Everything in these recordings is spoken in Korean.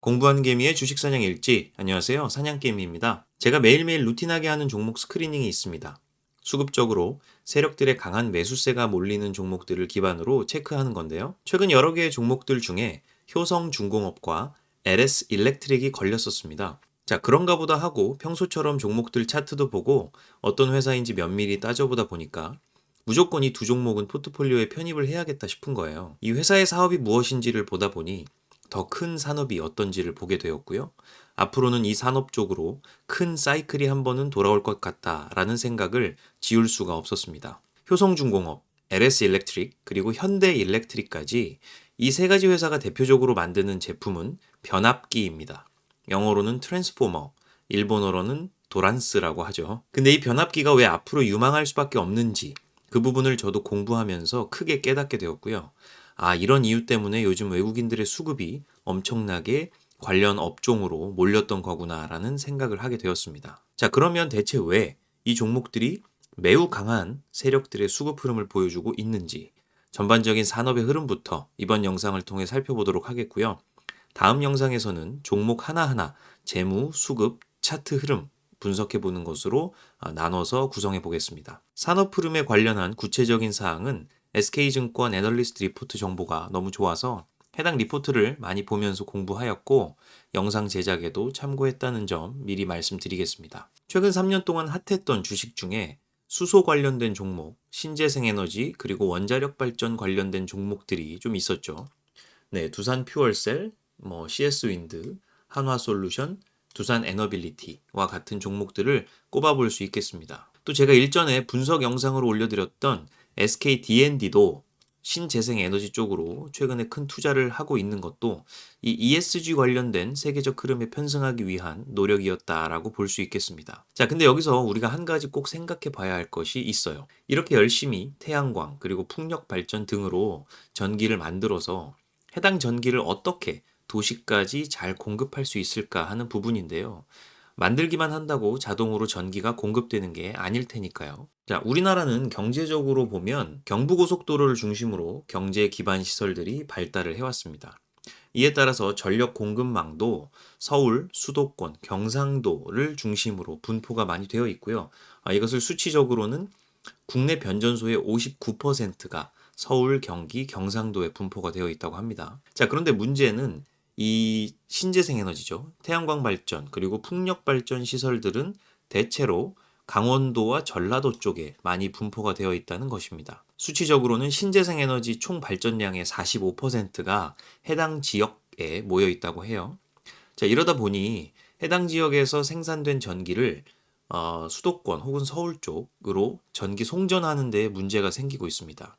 공부하는 개미의 주식사냥 일지. 안녕하세요. 사냥개미입니다. 제가 매일매일 루틴하게 하는 종목 스크리닝이 있습니다. 수급적으로 세력들의 강한 매수세가 몰리는 종목들을 기반으로 체크하는 건데요. 최근 여러 개의 종목들 중에 효성중공업과 LS 일렉트릭이 걸렸었습니다. 자, 그런가 보다 하고 평소처럼 종목들 차트도 보고 어떤 회사인지 면밀히 따져보다 보니까 무조건 이 두 종목은 포트폴리오에 편입을 해야겠다 싶은 거예요. 이 회사의 사업이 무엇인지를 보다 보니 더 큰 산업이 어떤지를 보게 되었고요. 앞으로는 이 산업 쪽으로 큰 사이클이 한 번은 돌아올 것 같다라는 생각을 지울 수가 없었습니다. 효성중공업, LS 일렉트릭, 그리고 현대 일렉트릭까지 이 세 가지 회사가 대표적으로 만드는 제품은 변압기입니다. 영어로는 트랜스포머, 일본어로는 도란스라고 하죠. 근데 이 변압기가 왜 앞으로 유망할 수밖에 없는지 그 부분을 저도 공부하면서 크게 깨닫게 되었고요. 아, 이런 이유 때문에 요즘 외국인들의 수급이 엄청나게 관련 업종으로 몰렸던 거구나라는 생각을 하게 되었습니다. 자, 그러면 대체 왜 이 종목들이 매우 강한 세력들의 수급 흐름을 보여주고 있는지 전반적인 산업의 흐름부터 이번 영상을 통해 살펴보도록 하겠고요. 다음 영상에서는 종목 하나하나 재무, 수급, 차트 흐름 분석해 보는 것으로 나눠서 구성해 보겠습니다. 산업 흐름에 관련한 구체적인 사항은 SK증권 애널리스트 리포트 정보가 너무 좋아서 해당 리포트를 많이 보면서 공부하였고 영상 제작에도 참고했다는 점 미리 말씀드리겠습니다. 최근 3년 동안 핫했던 주식 중에 수소 관련된 종목, 신재생에너지 그리고 원자력 발전 관련된 종목들이 좀 있었죠. 네, 두산 퓨얼셀, CS 윈드, 한화솔루션, 두산 에너빌리티와 같은 종목들을 꼽아볼 수 있겠습니다. 또 제가 일전에 분석 영상으로 올려드렸던 SK D&D도 신재생 에너지 쪽으로 최근에 큰 투자를 하고 있는 것도 이 ESG 관련된 세계적 흐름에 편승하기 위한 노력이었다라고 볼 수 있겠습니다. 자, 근데 여기서 우리가 한 가지 꼭 생각해 봐야 할 것이 있어요. 이렇게 열심히 태양광 그리고 풍력 발전 등으로 전기를 만들어서 해당 전기를 어떻게 도시까지 잘 공급할 수 있을까 하는 부분인데요. 만들기만 한다고 자동으로 전기가 공급되는 게 아닐 테니까요. 자, 우리나라는 경제적으로 보면 경부고속도로를 중심으로 경제 기반 시설들이 발달을 해왔습니다. 이에 따라서 전력 공급망도 서울, 수도권, 경상도를 중심으로 분포가 많이 되어 있고요. 이것을 수치적으로는 국내 변전소의 59%가 서울, 경기, 경상도에 분포가 되어 있다고 합니다. 자, 그런데 문제는 이 신재생 에너지죠. 태양광 발전 그리고 풍력 발전 시설들은 대체로 강원도와 전라도 쪽에 많이 분포가 되어 있다는 것입니다. 수치적으로는 신재생 에너지 총 발전량의 45%가 해당 지역에 모여 있다고 해요. 자, 이러다 보니 해당 지역에서 생산된 전기를 수도권 혹은 서울 쪽으로 전기 송전하는 데 문제가 생기고 있습니다.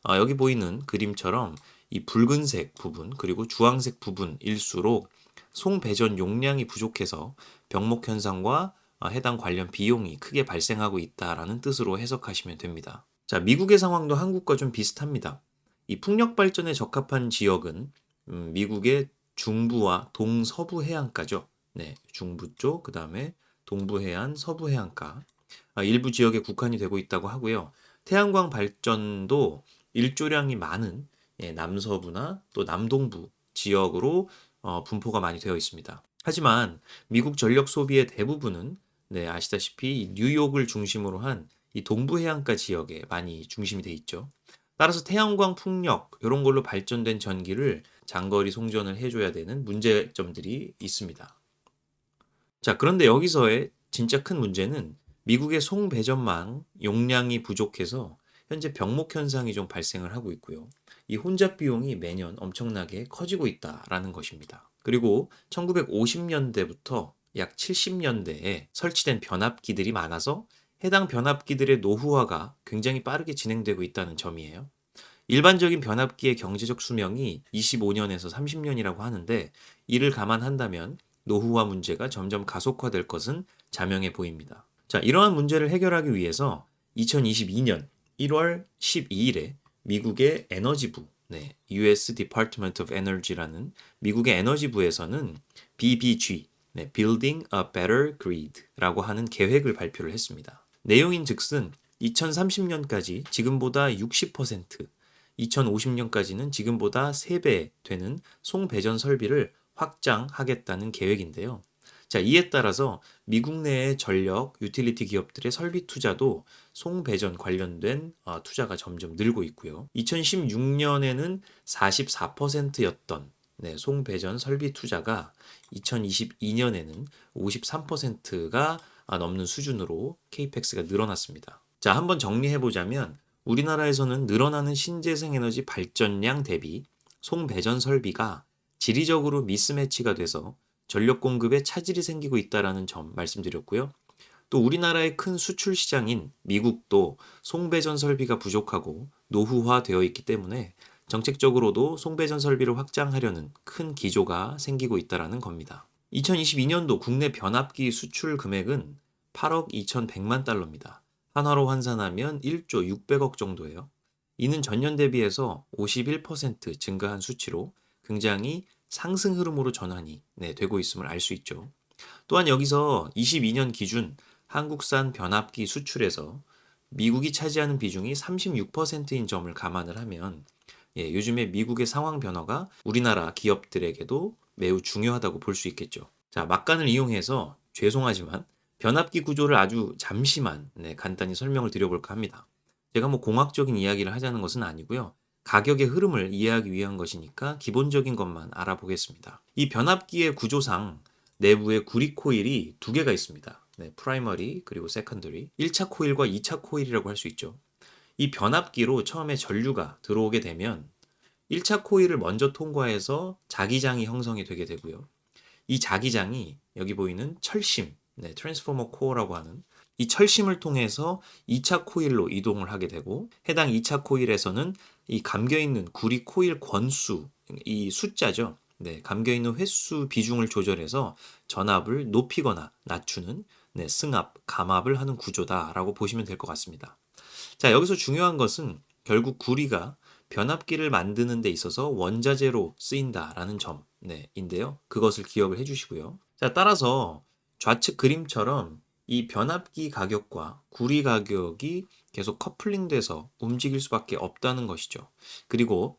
여기 보이는 그림처럼 이 붉은색 부분 그리고 주황색 부분일수록 송배전 용량이 부족해서 병목 현상과 해당 관련 비용이 크게 발생하고 있다라는 뜻으로 해석하시면 됩니다. 자, 미국의 상황도 한국과 좀 비슷합니다. 이 풍력 발전에 적합한 지역은 미국의 중부와 동서부 해안가죠. 네, 중부 쪽, 그 다음에 동부 해안, 서부 해안가 일부 지역에 국한이 되고 있다고 하고요. 태양광 발전도 일조량이 많은 남서부나 또 남동부 지역으로 분포가 많이 되어 있습니다. 하지만 미국 전력 소비의 대부분은 네, 아시다시피 이 뉴욕을 중심으로 한 이 동부 해안가 지역에 많이 중심이 돼 있죠. 따라서 태양광 풍력 이런 걸로 발전된 전기를 장거리 송전을 해줘야 되는 문제점들이 있습니다. 자, 그런데 여기서의 진짜 큰 문제는 미국의 송배전망 용량이 부족해서 현재 병목 현상이 좀 발생을 하고 있고요. 이 혼잡 비용이 매년 엄청나게 커지고 있다라는 것입니다. 그리고 1950년대부터 약 70년대에 설치된 변압기들이 많아서 해당 변압기들의 노후화가 굉장히 빠르게 진행되고 있다는 점이에요. 일반적인 변압기의 경제적 수명이 25년에서 30년이라고 하는데 이를 감안한다면 노후화 문제가 점점 가속화될 것은 자명해 보입니다. 자, 이러한 문제를 해결하기 위해서 2022년 1월 12일에 미국의 에너지부, 네, US Department of Energy라는 미국의 에너지부에서는 BBG, 네, Building a Better Grid라고 하는 계획을 발표를 했습니다. 내용인즉슨 2030년까지 지금보다 60%, 2050년까지는 지금보다 3배 되는 송배전 설비를 확장하겠다는 계획인데요. 자, 이에 따라서 미국 내의 전력, 유틸리티 기업들의 설비 투자도 송배전 관련된 투자가 점점 늘고 있고요. 2016년에는 44%였던 송배전 설비 투자가 2022년에는 53%가 넘는 수준으로 케이펙스가 늘어났습니다. 자, 한번 정리해 보자면 우리나라에서는 늘어나는 신재생 에너지 발전량 대비 송배전 설비가 지리적으로 미스매치가 돼서 전력 공급에 차질이 생기고 있다라는 점 말씀드렸고요. 또 우리나라의 큰 수출 시장인 미국도 송배전 설비가 부족하고 노후화되어 있기 때문에 정책적으로도 송배전 설비를 확장하려는 큰 기조가 생기고 있다라는 겁니다. 2022년도 국내 변압기 수출 금액은 8억 2,100만 달러입니다. 한화로 환산하면 1조 600억 정도예요. 이는 전년 대비해서 51% 증가한 수치로 굉장히 상승 흐름으로 전환이 되고 있음을 알 수 있죠. 또한 여기서 22년 기준 한국산 변압기 수출에서 미국이 차지하는 비중이 36%인 점을 감안을 하면 요즘에 미국의 상황 변화가 우리나라 기업들에게도 매우 중요하다고 볼 수 있겠죠. 자, 막간을 이용해서 죄송하지만 변압기 구조를 아주 잠시만 간단히 설명을 드려볼까 합니다. 제가 뭐 공학적인 이야기를 하자는 것은 아니고요. 가격의 흐름을 이해하기 위한 것이니까 기본적인 것만 알아보겠습니다. 이 변압기의 구조상 내부에 구리 코일이 두 개가 있습니다. 프라이머리 그리고 세컨더리. 1차 코일과 2차 코일이라고 할 수 있죠. 이 변압기로 처음에 전류가 들어오게 되면 1차 코일을 먼저 통과해서 자기장이 형성이 되게 되고요. 이 자기장이 여기 보이는 철심, 트랜스포머 코어라고 하는 이 철심을 통해서 2차 코일로 이동을 하게 되고 해당 2차 코일에서는 이 감겨있는 구리 코일 권수, 이 숫자죠. 감겨있는 횟수 비중을 조절해서 전압을 높이거나 낮추는 승합, 감압을 하는 구조다라고 보시면 될 것 같습니다. 자, 여기서 중요한 것은 결국 구리가 변압기를 만드는 데 있어서 원자재로 쓰인다라는 점인데요. 그것을 기억을 해주시고요. 자, 따라서 좌측 그림처럼 이 변압기 가격과 구리 가격이 계속 커플링돼서 움직일 수밖에 없다는 것이죠. 그리고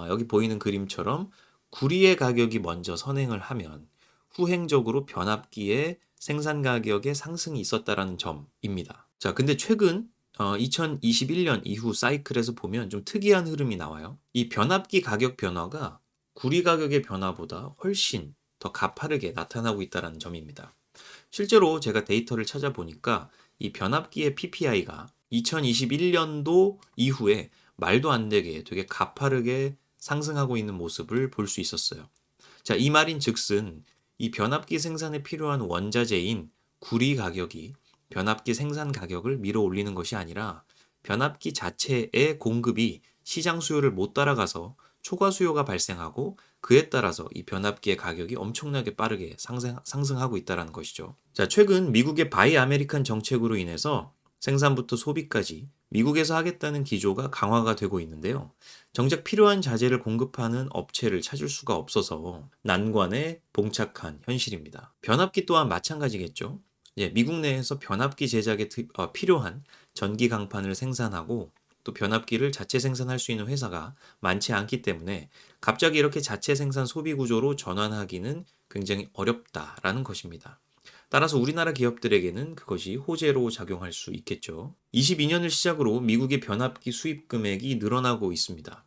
여기 보이는 그림처럼 구리의 가격이 먼저 선행을 하면 후행적으로 변압기의 생산 가격의 상승이 있었다라는 점입니다. 자, 근데 최근 2021년 이후 사이클에서 보면 좀 특이한 흐름이 나와요. 이 변압기 가격 변화가 구리 가격의 변화보다 훨씬 더 가파르게 나타나고 있다는 점입니다. 실제로 제가 데이터를 찾아보니까 이 변압기의 PPI가 2021년도 이후에 말도 안 되게 되게 가파르게 상승하고 있는 모습을 볼 수 있었어요. 자, 이 말인 즉슨 이 변압기 생산에 필요한 원자재인 구리 가격이 변압기 생산 가격을 밀어 올리는 것이 아니라 변압기 자체의 공급이 시장 수요를 못 따라가서 초과 수요가 발생하고 그에 따라서 이 변압기의 가격이 엄청나게 빠르게 상승하고 있다는 것이죠. 자, 최근 미국의 바이 아메리칸 정책으로 인해서 생산부터 소비까지 미국에서 하겠다는 기조가 강화가 되고 있는데요. 정작 필요한 자재를 공급하는 업체를 찾을 수가 없어서 난관에 봉착한 현실입니다. 변압기 또한 마찬가지겠죠. 미국 내에서 변압기 제작에 필요한 전기 강판을 생산하고 또 변압기를 자체 생산할 수 있는 회사가 많지 않기 때문에 갑자기 이렇게 자체 생산 소비 구조로 전환하기는 굉장히 어렵다라는 것입니다. 따라서 우리나라 기업들에게는 그것이 호재로 작용할 수 있겠죠. 22년을 시작으로 미국의 변압기 수입 금액이 늘어나고 있습니다.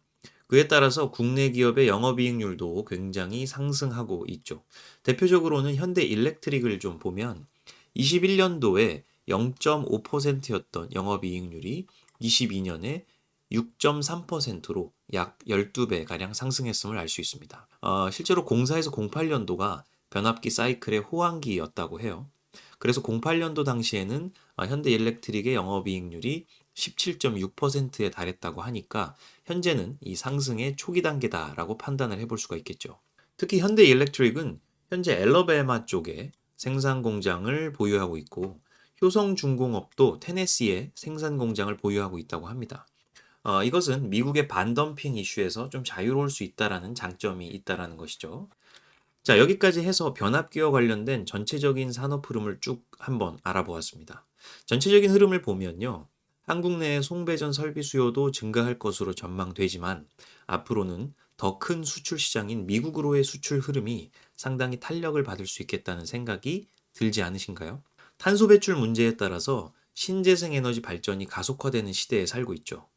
그에 따라서 국내 기업의 영업이익률도 굉장히 상승하고 있죠. 대표적으로는 현대 일렉트릭을 좀 보면 21년도에 0.5%였던 영업이익률이 22년에 6.3%로 약 12배가량 상승했음을 알 수 있습니다. 실제로 공사에서 08년도가 변압기 사이클의 호황기였다고 해요. 그래서 08년도 당시에는 현대일렉트릭의 영업이익률이 17.6%에 달했다고 하니까 현재는 이 상승의 초기 단계다라고 판단을 해볼 수가 있겠죠. 특히 현대일렉트릭은 현재 엘러베마 쪽에 생산 공장을 보유하고 있고 효성중공업도 테네시에 생산 공장을 보유하고 있다고 합니다. 이것은 미국의 반덤핑 이슈에서 좀 자유로울 수 있다라는 장점이 있다라는 것이죠. 자, 여기까지 해서 변압기와 관련된 전체적인 산업 흐름을 쭉 한번 알아보았습니다. 전체적인 흐름을 보면요. 한국 내의 송배전 설비 수요도 증가할 것으로 전망되지만 앞으로는 더 큰 수출 시장인 미국으로의 수출 흐름이 상당히 탄력을 받을 수 있겠다는 생각이 들지 않으신가요? 탄소 배출 문제에 따라서 신재생 에너지 발전이 가속화되는 시대에 살고 있죠.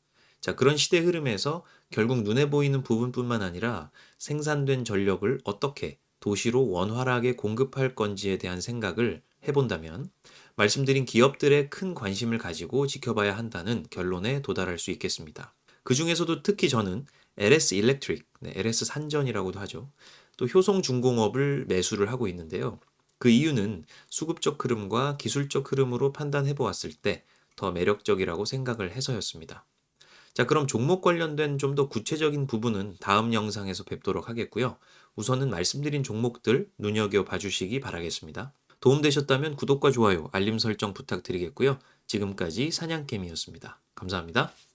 자, 그런 시대 흐름에서 결국 눈에 보이는 부분뿐만 아니라 생산된 전력을 어떻게 도시로 원활하게 공급할 건지에 대한 생각을 해본다면 말씀드린 기업들의 큰 관심을 가지고 지켜봐야 한다는 결론에 도달할 수 있겠습니다. 그 중에서도 특히 저는 LS 일렉트릭, LS 산전이라고도 하죠. 또 효성중공업을 매수를 하고 있는데요. 그 이유는 수급적 흐름과 기술적 흐름으로 판단해 보았을 때 더 매력적이라고 생각을 해서였습니다. 자, 그럼 종목 관련된 좀 더 구체적인 부분은 다음 영상에서 뵙도록 하겠고요. 우선은 말씀드린 종목들 눈여겨봐 주시기 바라겠습니다. 도움되셨다면 구독과 좋아요, 알림 설정 부탁드리겠고요. 지금까지 사냥개미였습니다. 감사합니다.